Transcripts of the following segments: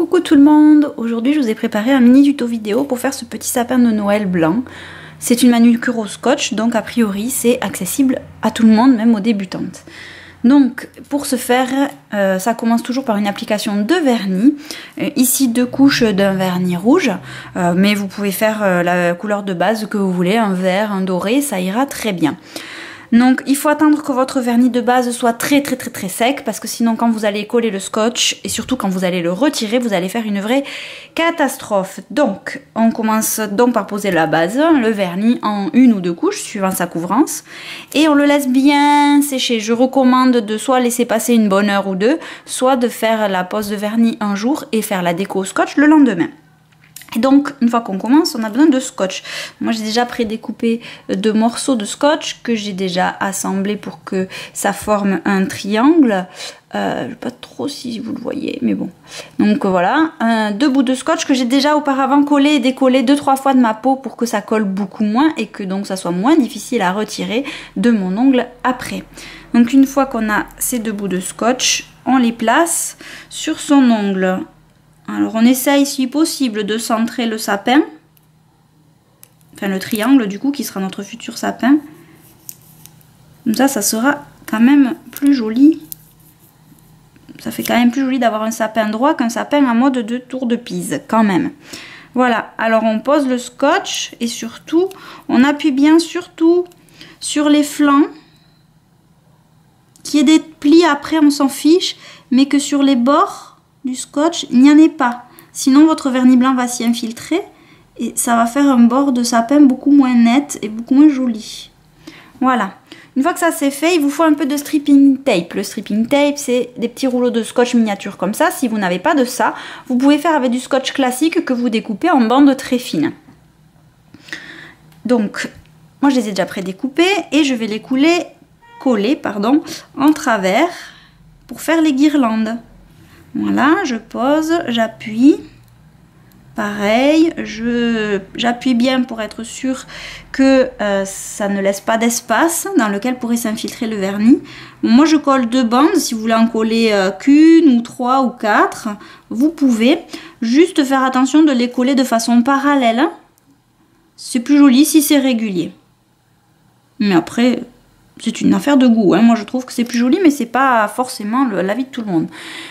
Coucou tout le monde, aujourd'hui je vous ai préparé un mini tuto vidéo pour faire ce petit sapin de Noël blanc. C'est une manucure au scotch, donc a priori c'est accessible à tout le monde, même aux débutantes. Donc pour ce faire, ça commence toujours par une application de vernis. Ici 2 couches d'un vernis rouge, mais vous pouvez faire la couleur de base que vous voulez, un vert, un doré, ça ira très bien. Donc il faut attendre que votre vernis de base soit très sec, parce que sinon quand vous allez coller le scotch et surtout quand vous allez le retirer, vous allez faire une vraie catastrophe. Donc on commence donc par poser la base, le vernis en 1 ou 2 couches suivant sa couvrance, et on le laisse bien sécher. Je recommande de soit laisser passer une bonne heure ou deux, soit de faire la pose de vernis un jour et faire la déco au scotch le lendemain. Et donc, une fois qu'on commence, on a besoin de scotch. Moi, j'ai déjà prédécoupé 2 morceaux de scotch que j'ai déjà assemblés pour que ça forme un triangle. Je ne sais pas trop si vous le voyez, mais bon. Donc voilà, 2 bouts de scotch que j'ai déjà auparavant collé et décollé 2-3 fois de ma peau pour que ça colle beaucoup moins et que donc ça soit moins difficile à retirer de mon ongle après. Donc une fois qu'on a ces 2 bouts de scotch, on les place sur son ongle. Alors on essaye si possible de centrer le sapin, enfin le triangle du coup qui sera notre futur sapin. Comme ça sera quand même plus joli. Ça fait quand même plus joli d'avoir un sapin droit qu'un sapin en mode de tour de Pise quand même. Voilà, alors on pose le scotch et surtout on appuie bien surtout sur les flancs. Qu'il y ait des plis après on s'en fiche, mais que sur les bords du scotch, il n'y en ait pas. Sinon, votre vernis blanc va s'y infiltrer et ça va faire un bord de sapin beaucoup moins net et beaucoup moins joli. Voilà. Une fois que ça c'est fait, il vous faut un peu de stripping tape. Le stripping tape, c'est des petits rouleaux de scotch miniature comme ça. Si vous n'avez pas de ça, vous pouvez faire avec du scotch classique que vous découpez en bandes très fines. Donc, moi je les ai déjà prédécoupés et je vais les coller en travers pour faire les guirlandes. Voilà, je pose, j'appuie. Pareil, j'appuie bien pour être sûr que ça ne laisse pas d'espace dans lequel pourrait s'infiltrer le vernis. Moi, je colle 2 bandes. Si vous voulez en coller qu'une ou 3 ou 4, vous pouvez. Juste faire attention de les coller de façon parallèle. C'est plus joli si c'est régulier. Mais après, c'est une affaire de goût, hein. Moi je trouve que c'est plus joli, mais c'est pas forcément l'avis de tout le monde.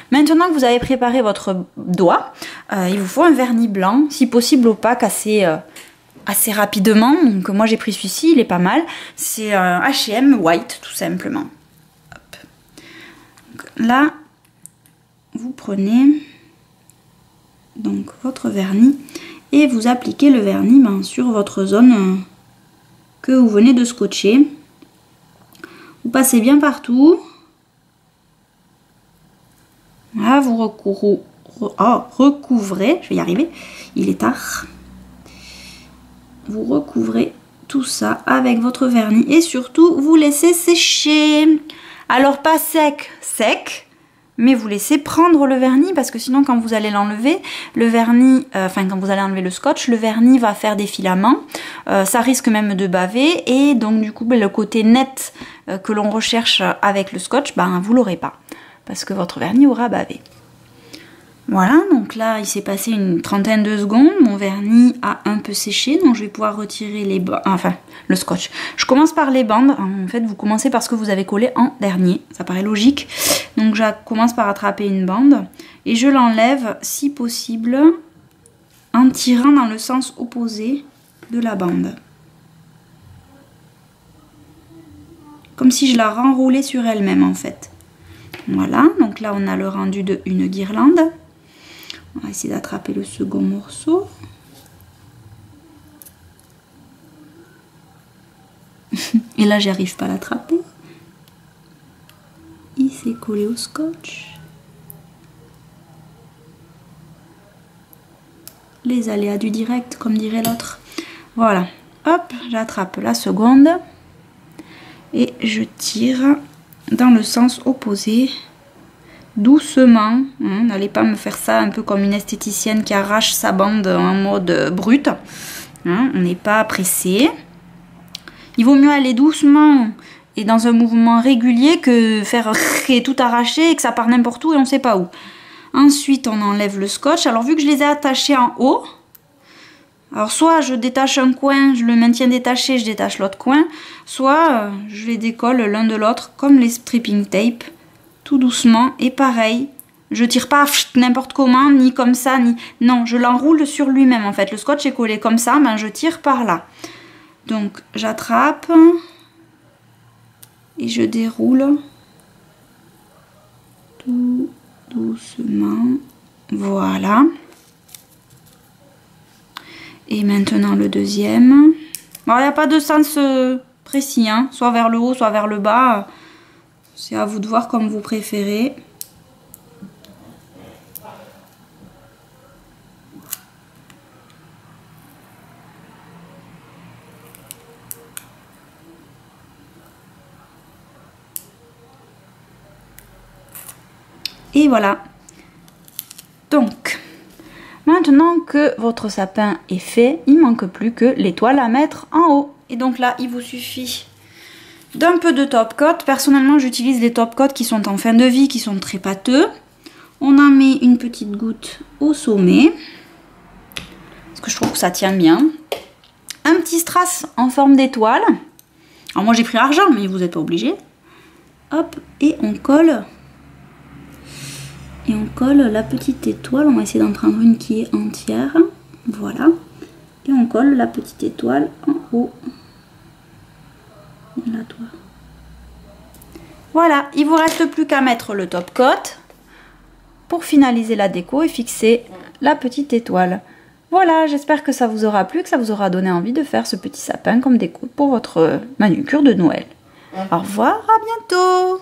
Maintenant que vous avez préparé votre doigt, il vous faut un vernis blanc, si possible opaque, assez rapidement. Donc moi j'ai pris celui-ci, il est pas mal. C'est un H&M White tout simplement. Hop. Donc, là, vous prenez donc votre vernis et vous appliquez le vernis sur votre zone que vous venez de scotcher. Vous passez bien partout. Là, vous recouvrez, je vais y arriver, il est tard. Vous recouvrez tout ça avec votre vernis et surtout, vous laissez sécher. Alors, pas sec, mais vous laissez prendre le vernis parce que sinon, quand vous allez l'enlever, le vernis, quand vous allez enlever le scotch, le vernis va faire des filaments. Ça risque même de baver et donc, du coup, le côté net que l'on recherche avec le scotch, vous l'aurez pas parce que votre vernis aura bavé. Voilà, donc là il s'est passé une trentaine de secondes, mon vernis a un peu séché, donc je vais pouvoir retirer les bandes, le scotch. Je commence par les bandes, en fait vous commencez par ce que vous avez collé en dernier, ça paraît logique. Donc je commence par attraper une bande et je l'enlève si possible en tirant dans le sens opposé de la bande. Comme si je la renroulais sur elle-même en fait. Voilà, donc là on a le rendu d'une guirlande. On va essayer d'attraper le second morceau. Et là j'y arrive pas à l'attraper. Il s'est collé au scotch. Les aléas du direct, comme dirait l'autre. Voilà, hop, j'attrape la seconde. Et je tire dans le sens opposé, doucement. N'allez pas me faire ça un peu comme une esthéticienne qui arrache sa bande en mode brut. On n'est pas pressé. Il vaut mieux aller doucement et dans un mouvement régulier que faire et tout arracher et que ça part n'importe où et on ne sait pas où. Ensuite, on enlève le scotch. Alors, vu que je les ai attachés en haut, alors soit je détache un coin, je le maintiens détaché, je détache l'autre coin, soit je les décolle l'un de l'autre comme les stripping tape, tout doucement. Et pareil, je tire pas n'importe comment, ni comme ça, ni... Non, je l'enroule sur lui-même en fait. Le scotch est collé comme ça, ben je tire par là. Donc, j'attrape et je déroule tout doucement. Voilà. Et maintenant le deuxième. Bon, il n'y a pas de sens précis, hein, soit vers le haut, soit vers le bas. C'est à vous de voir comme vous préférez. Et voilà. Donc, maintenant que votre sapin est fait, il ne manque plus que l'étoile à mettre en haut. Et donc là, il vous suffit d'un peu de top coat. Personnellement, j'utilise les top coats qui sont en fin de vie, qui sont très pâteux. On en met une petite goutte au sommet, parce que je trouve que ça tient bien. Un petit strass en forme d'étoile. Alors moi, j'ai pris l'argent, mais vous n'êtes pas obligé. Hop, et on colle. Et on colle la petite étoile. On va essayer d'en prendre une qui est entière. Voilà. Et on colle la petite étoile en haut. Là, toi. Voilà. Il vous reste plus qu'à mettre le top coat pour finaliser la déco et fixer la petite étoile. Voilà. J'espère que ça vous aura plu, que ça vous aura donné envie de faire ce petit sapin comme déco pour votre manucure de Noël. Au revoir. À bientôt.